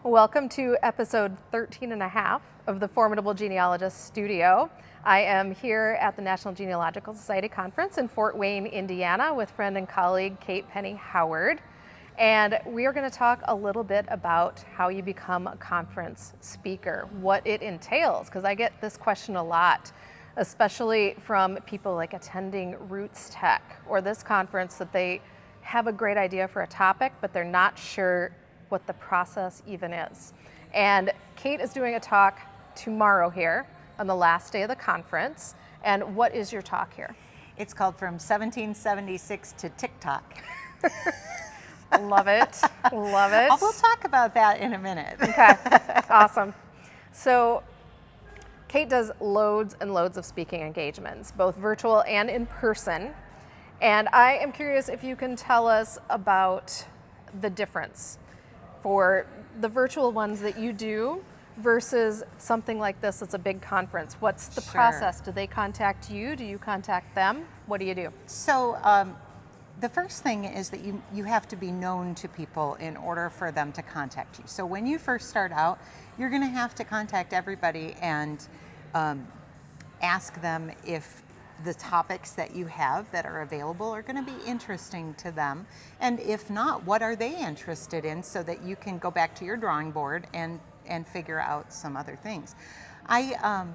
Welcome to episode 13 and a half of the Formidable Genealogist Studio. I am here at the National Genealogical Society Conference in Fort Wayne, Indiana with friend and colleague Kate Penney Howard. And we are going to talk a little bit about how you become a conference speaker, what it entails, because I get this question a lot, especially from people like attending RootsTech or this conference, that they have a great idea for a topic, but they're not sure what the process even is. And Kate is doing a talk tomorrow here on the last day of the conference. And what is your talk here? It's called From 1776 to TikTok. Love it. Love it. We'll talk about that in a minute. Okay. Awesome. So Kate does loads and loads of speaking engagements, both virtual and in person. And I am curious if you can tell us about the difference for the virtual ones that you do versus something like this that's a big conference. What's the process? Do they contact you? Do you contact them? What do you do? So the first thing is that you have to be known to people in order for them to contact you. So when you first start out, you're going to have to contact everybody and ask them if the topics that you have that are available are going to be interesting to them. And if not, what are they interested in, so that you can go back to your drawing board and figure out some other things. I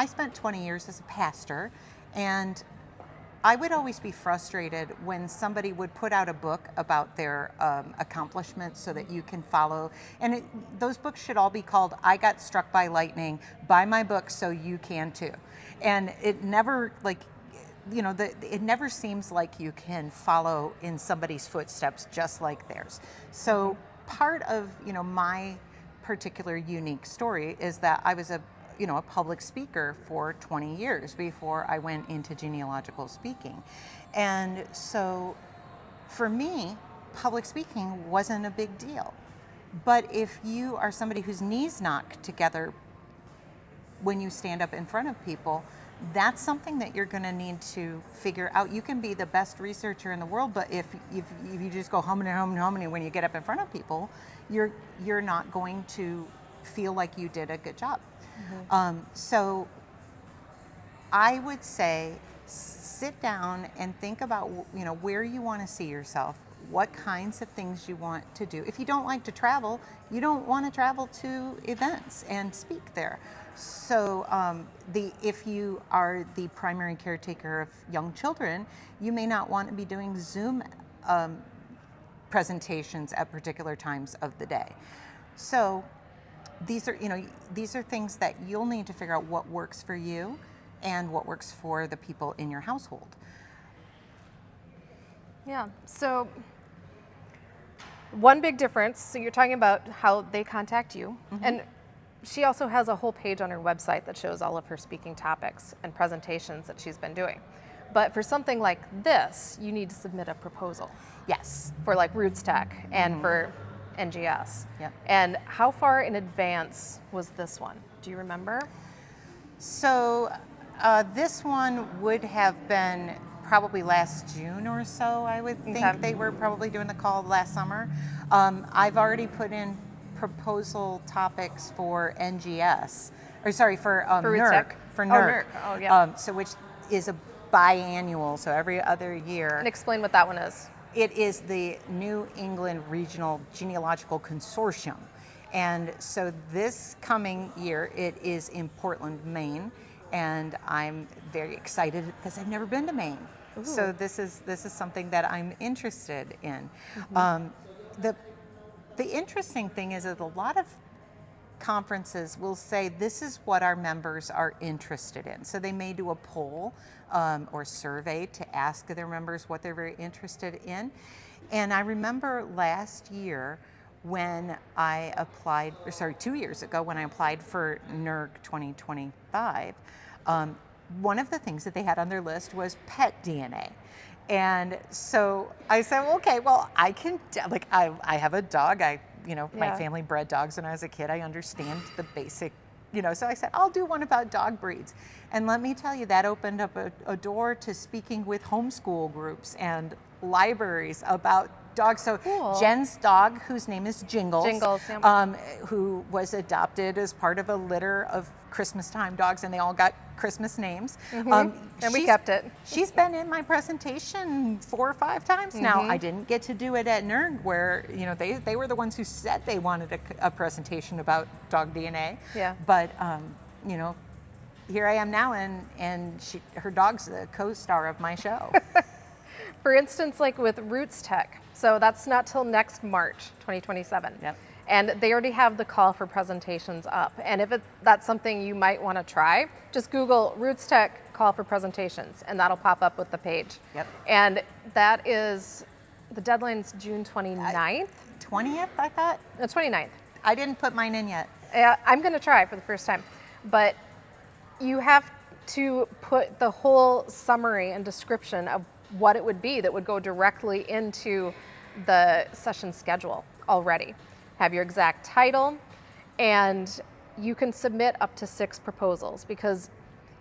spent 20 years as a pastor, and I would always be frustrated when somebody would put out a book about their accomplishments so that you can follow. And those books should all be called I Got Struck by Lightning, buy my book so you can too. And it never, it never seems like you can follow in somebody's footsteps just like theirs. So part of, my particular unique story is that I was a public speaker for 20 years before I went into genealogical speaking. And so for me, public speaking wasn't a big deal. But if you are somebody whose knees knock together when you stand up in front of people, that's something that you're going to need to figure out. You can be the best researcher in the world, but if you just go hum when you get up in front of people, you're not going to feel like you did a good job. So I would say sit down and think about where you want to see yourself, what kinds of things you want to do. If you don't like to travel, you don't want to travel to events and speak there. So if you are the primary caretaker of young children, you may not want to be doing Zoom presentations at particular times of the day. So these are things that you'll need to figure out what works for you and what works for the people in your household. Yeah. So one big difference, so you're talking about how they contact you, and she also has a whole page on her website that shows all of her speaking topics and presentations that she's been doing. But for something like this, you need to submit a proposal. Yes. For like RootsTech and for NGS. Yep. And how far in advance was this one? Do you remember? So this one would have been probably last June or so, I would think. Okay. They were probably doing the call last summer. I've already put in proposal topics for NGS, or sorry, for NERC. For NERC. Oh, yeah. So which is a biannual, so every other year. And explain what that one is. It is the New England Regional Genealogical Consortium. And so this coming year, it is in Portland, Maine. And I'm very excited because I've never been to Maine. Ooh. So this is something that I'm interested in. The interesting thing is that a lot of conferences will say this is what our members are interested in. So they may do a poll or survey to ask their members what they're very interested in. And I remember last year when I applied, 2 years ago when I applied for NERC 2025, one of the things that they had on their list was pet DNA. And so I said, well, okay, well, I can, I have a dog. My family bred dogs when I was a kid. I understand the basic, so I said, I'll do one about dog breeds. And let me tell you, that opened up a door to speaking with homeschool groups and libraries about dogs. So Cool. Jen's dog, whose name is Jingles, Jingles, who was adopted as part of a litter of Christmas time dogs, and they all got Christmas names. And we kept it. She's been in my presentation 4 or 5 times now. I didn't get to do it at NERG, where they were the ones who said they wanted a presentation about dog DNA. Yeah. But here I am now, and her dog's the co-star of my show. For instance, like with RootsTech, so that's not till next March 2027. Yep. And they already have the call for presentations up. And if that's something you might want to try, just Google RootsTech call for presentations, and that'll pop up with the page. Yep. And that is, the deadline's June 29th? 20th, I thought? The 29th. I didn't put mine in yet. Yeah, I'm going to try for the first time. But you have to put the whole summary and description of what it would be that would go directly into the session schedule already. Have your exact title, and you can submit up to 6 proposals, because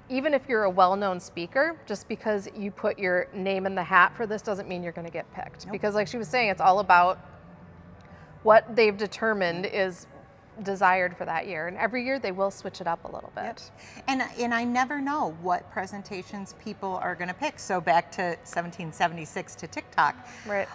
even if you're a well-known speaker, just because you put your name in the hat for this doesn't mean you're going to get picked. Nope. Because like she was saying, it's all about what they've determined is desired for that year, and every year they will switch it up a little bit. Yep. And I never know what presentations people are going to pick. So back to 1776 to TikTok. Right.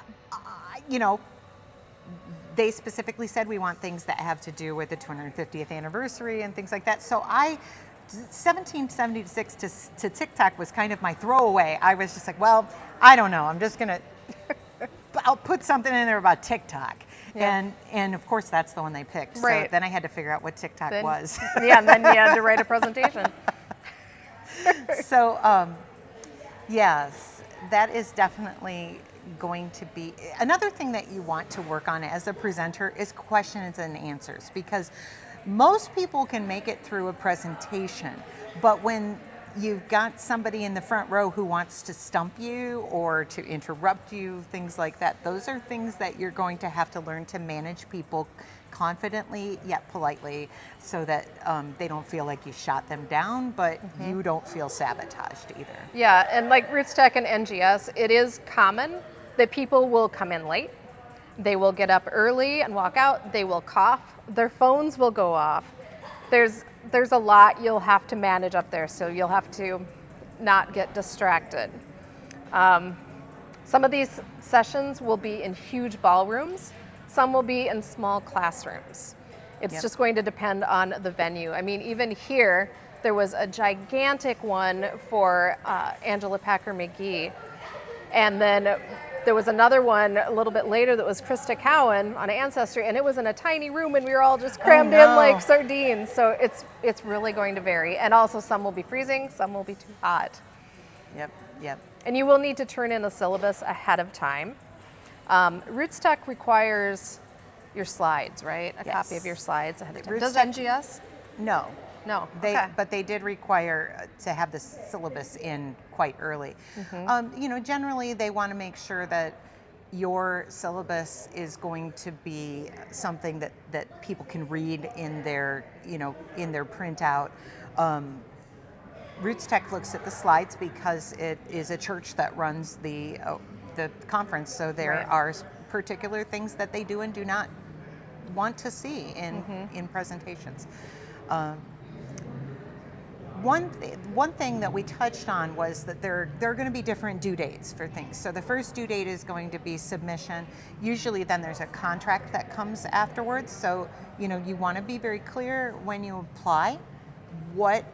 They specifically said we want things that have to do with the 250th anniversary and things like that. So 1776 to TikTok was kind of my throwaway. I was just like, well, I don't know. I'm just going to, I'll put something in there about TikTok. Yeah. And of course, that's the one they picked. Right. So then I had to figure out what TikTok was. Yeah, and then you had to write a presentation. So, yes, that is definitely going to be another thing that you want to work on as a presenter is questions and answers, because most people can make it through a presentation, but when you've got somebody in the front row who wants to stump you or to interrupt you, things like that, those are things that you're going to have to learn to manage people confidently yet politely, so that they don't feel like you shot them down, but you don't feel sabotaged either. Yeah, and like RootsTech and NGS, it is common that people will come in late. They will get up early and walk out. They will cough. Their phones will go off. There's a lot you'll have to manage up there, so you'll have to not get distracted. Some of these sessions will be in huge ballrooms. Some will be in small classrooms. It's just going to depend on the venue. I mean, even here, there was a gigantic one for Angela Packer McGee. And then there was another one a little bit later that was Krista Cowan on Ancestry, and it was in a tiny room, and we were all just crammed in like sardines. So it's really going to vary. And also some will be freezing, some will be too hot. Yep. And you will need to turn in a syllabus ahead of time. RootsTech requires your slides, right? A copy of your slides ahead of time. Does NGS? No. No. But they did require to have the syllabus in quite early. Generally they want to make sure that your syllabus is going to be something that people can read in their printout. RootsTech looks at the slides because it is a church that runs the conference, so there are particular things that they do and do not want to see in presentations. One thing that we touched on was that there are going to be different due dates for things. So the first due date is going to be submission. Usually then there's a contract that comes afterwards. So, you want to be very clear when you apply what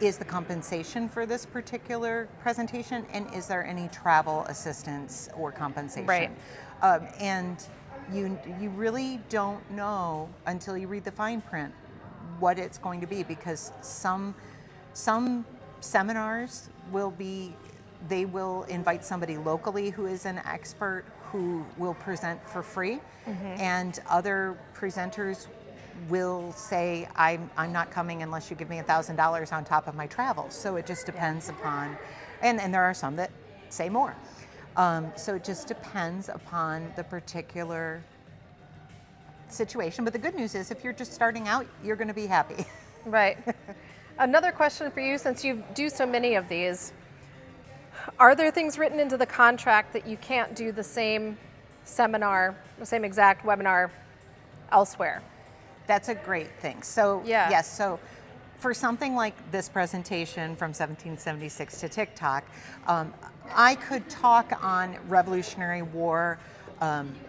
is the compensation for this particular presentation, and is there any travel assistance or compensation? Right. And you really don't know until you read the fine print what it's going to be, because some seminars will invite somebody locally who is an expert who will present for free, and other presenters will say, I'm not coming unless you give me $1,000 on top of my travel. So it just depends upon, and there are some that say more. So it just depends upon the particular situation. But the good news is, if you're just starting out, you're going to be happy. Right. Another question for you, since you do so many of these, are there things written into the contract that you can't do the same seminar, the same exact webinar elsewhere. That's a great thing. So Yeah. yes, so for something like this presentation from 1776 to TikTok, I could talk on Revolutionary War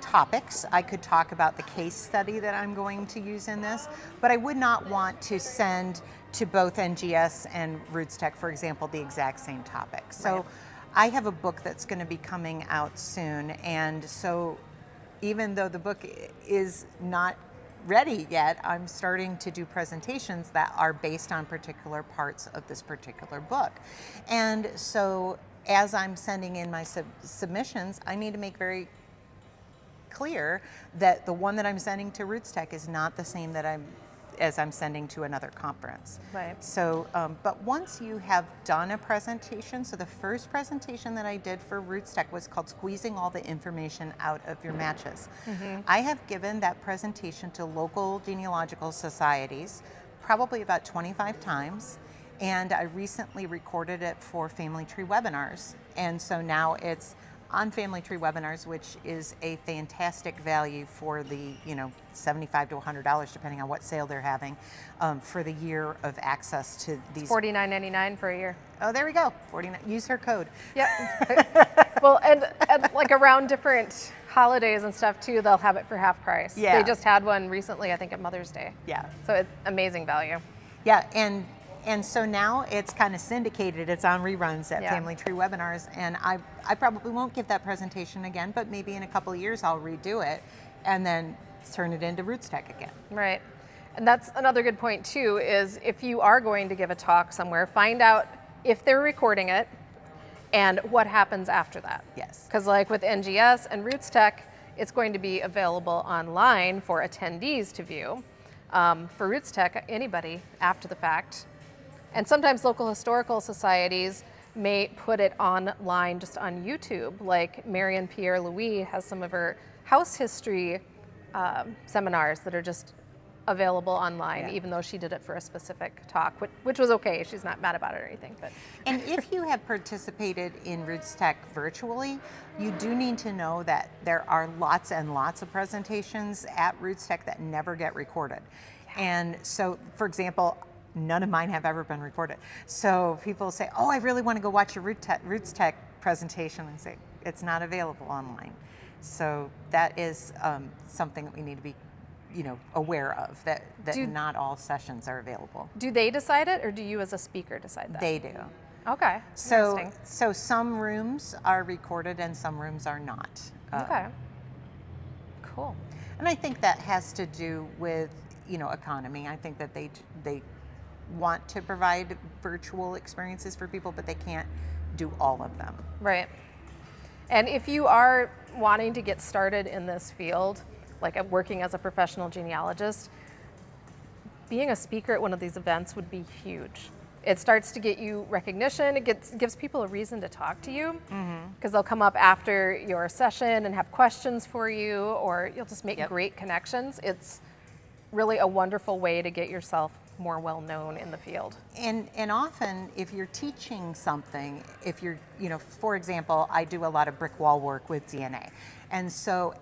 topics. I could talk about the case study that I'm going to use in this, but I would not want to send to both NGS and RootsTech, for example, the exact same topic. So Right. I have a book that's going to be coming out soon, and so even though the book is not ready yet, I'm starting to do presentations that are based on particular parts of this particular book. And so as I'm sending in my submissions, I need to make very clear that the one that I'm sending to RootsTech is not the same that I'm sending to another conference. Right. So, but once you have done a presentation, so the first presentation that I did for RootsTech was called Squeezing All the Information Out of Your Matches. I have given that presentation to local genealogical societies probably about 25 times, and I recently recorded it for Family Tree webinars. And so now it's on Family Tree webinars, which is a fantastic value for the, $75 to $100, depending on what sale they're having, for the year of access to these. $49.99 for a year. Oh, there we go. 49. Use her code. Yep. Well, and like around different holidays and stuff too, they'll have it for half price. Yeah. They just had one recently, I think at Mother's Day. Yeah. So it's amazing value. Yeah, and so now it's kind of syndicated. It's on reruns at Yeah. Family Tree webinars, and I probably won't give that presentation again, but maybe in a couple of years I'll redo it and then turn it into RootsTech again. Right. And that's another good point too, is if you are going to give a talk somewhere, find out if they're recording it and what happens after that. Yes. Because like with NGS and RootsTech, it's going to be available online for attendees to view. For RootsTech, anybody after the fact. And sometimes local historical societies may put it online just on YouTube. Like Marion Pierre Louis has some of her house history seminars that are just available online, Yeah. even though she did it for a specific talk, which was okay. She's not mad about it or anything. But And if you have participated in RootsTech virtually, you do need to know that there are lots and lots of presentations at RootsTech that never get recorded. And so, for example, none of mine have ever been recorded. So people say, oh, I really want to go watch your RootsTech presentation, and say, it's not available online. So that is something that we need to be aware of, that not all sessions are available. do they decide it, or do you as a speaker decide that? They do. Okay. So, Interesting. so some rooms are recorded and some rooms are not. Okay. Cool. And I think that has to do with, economy. I think that they want to provide virtual experiences for people, but they can't do all of them. Right. And if you are wanting to get started in this field, like working as a professional genealogist, being a speaker at one of these events would be huge. It starts to get you recognition. It gives people a reason to talk to you, because they'll come up after your session and have questions for you, or you'll just make Yep. great connections. It's really a wonderful way to get yourself more well known in the field. And often, if you're teaching something, if you're, for example, I do a lot of brick wall work with DNA, and so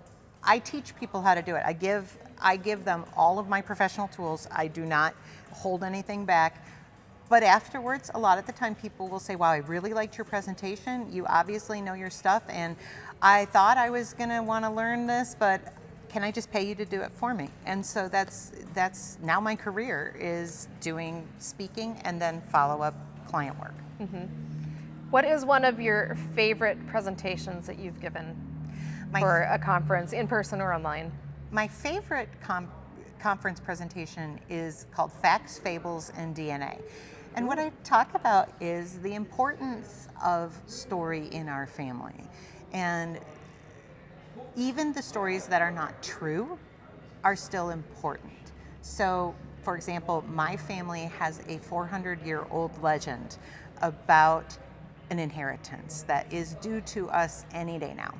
I teach people how to do it. I give them all of my professional tools. I do not hold anything back. But afterwards, a lot of the time people will say, wow, I really liked your presentation. You obviously know your stuff, and I thought I was going to want to learn this, but can I just pay you to do it for me? And so that's now my career is doing speaking and then follow-up client work. What is one of your favorite presentations that you've given for a conference, in person or online? My favorite conference presentation is called Facts, Fables, and DNA. And what I talk about is the importance of story in our family. And even the stories that are not true are still important. So, for example, my family has a 400-year-old legend about an inheritance that is due to us any day now.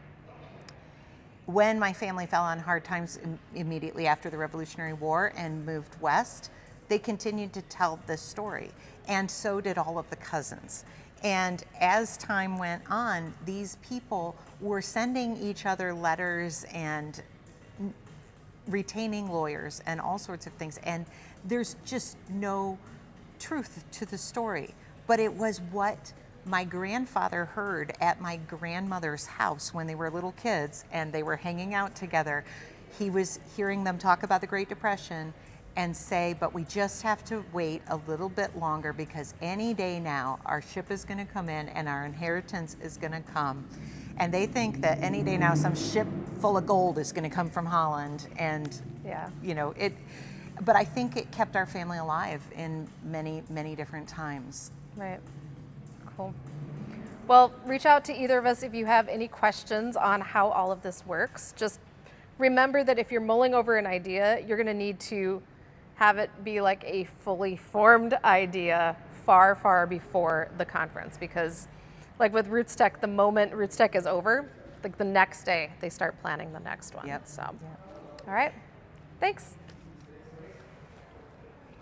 When my family fell on hard times immediately after the Revolutionary War and moved west, they continued to tell this story, and so did all of the cousins. And as time went on, these people were sending each other letters and retaining lawyers and all sorts of things. And there's just no truth to the story. But it was what my grandfather heard at my grandmother's house when they were little kids and they were hanging out together. He was hearing them talk about the Great Depression and say, but we just have to wait a little bit longer because any day now our ship is going to come in and our inheritance is going to come. And they think that any day now some ship full of gold is going to come from Holland. And, Yeah. you know, but I think it kept our family alive in many, many different times. Right. Cool. Well, reach out to either of us if you have any questions on how all of this works. Just remember that if you're mulling over an idea, you're going to need to have it be like a fully formed idea far, far before the conference. Because like with RootsTech, the moment RootsTech is over, like the next day, they start planning the next one. Yep. So, Yep. All right. Thanks.